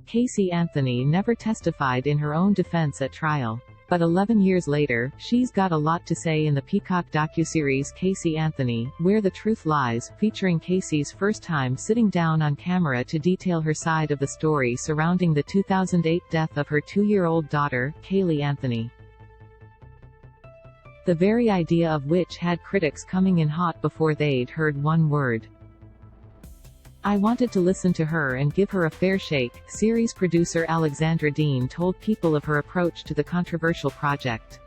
Caylee Anthony never testified in her own defense at trial. But 11 years later, she's got a lot to say in the Peacock docuseries Caylee Anthony, Where the Truth Lies, featuring Caylee's first time sitting down on camera to detail her side of the story surrounding the 2008 death of her 2-year-old daughter, Caylee Anthony. The very idea of which had critics coming in hot before they'd heard one word. I wanted to listen to her and give her a fair shake, series producer Alexandra Dean told People of her approach to the controversial project.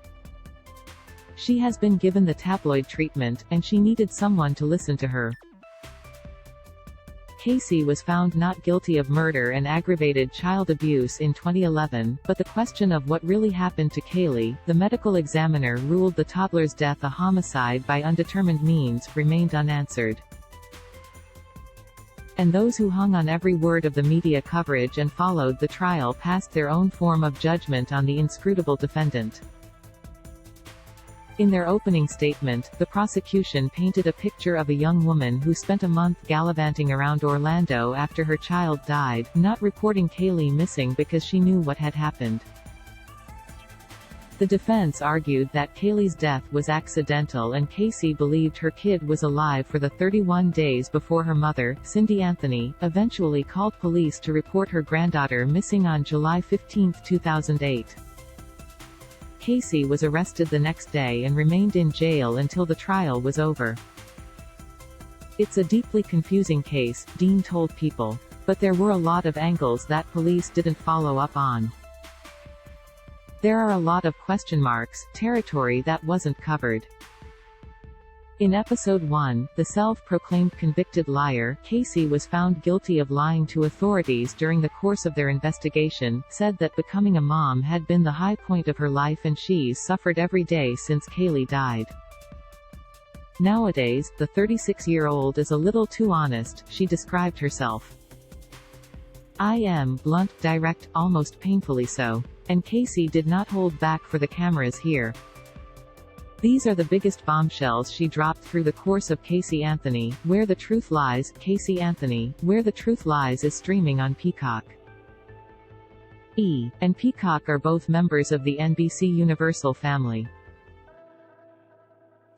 She has been given the tabloid treatment, and she needed someone to listen to her. Caylee was found not guilty of murder and aggravated child abuse in 2011, but the question of what really happened to Caylee, the medical examiner ruled the toddler's death a homicide by undetermined means, remained unanswered. And those who hung on every word of the media coverage and followed the trial passed their own form of judgment on the inscrutable defendant. In their opening statement, the prosecution painted a picture of a young woman who spent a month gallivanting around Orlando after her child died, not reporting Caylee missing because she knew what had happened. The defense argued that Caylee's death was accidental and Caylee believed her kid was alive for the 31 days before her mother, Cindy Anthony, eventually called police to report her granddaughter missing on July 15, 2008. Caylee was arrested the next day and remained in jail until the trial was over. It's a deeply confusing case, Dean told People. But there were a lot of angles that police didn't follow up on. There are a lot of question marks, territory that wasn't covered. In Episode 1, the self-proclaimed convicted liar, Caylee was found guilty of lying to authorities during the course of their investigation, said that becoming a mom had been the high point of her life and she's suffered every day since Caylee died. Nowadays, the 36-year-old is a little too honest, she described herself. I am blunt, direct, almost painfully so. And Caylee did not hold back for the cameras here. These are the biggest bombshells she dropped through the course of Caylee Anthony, Where the Truth Lies. Caylee Anthony, Where the Truth Lies is streaming on Peacock. And Peacock are both members of the NBC Universal family.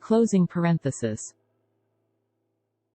Closing parenthesis.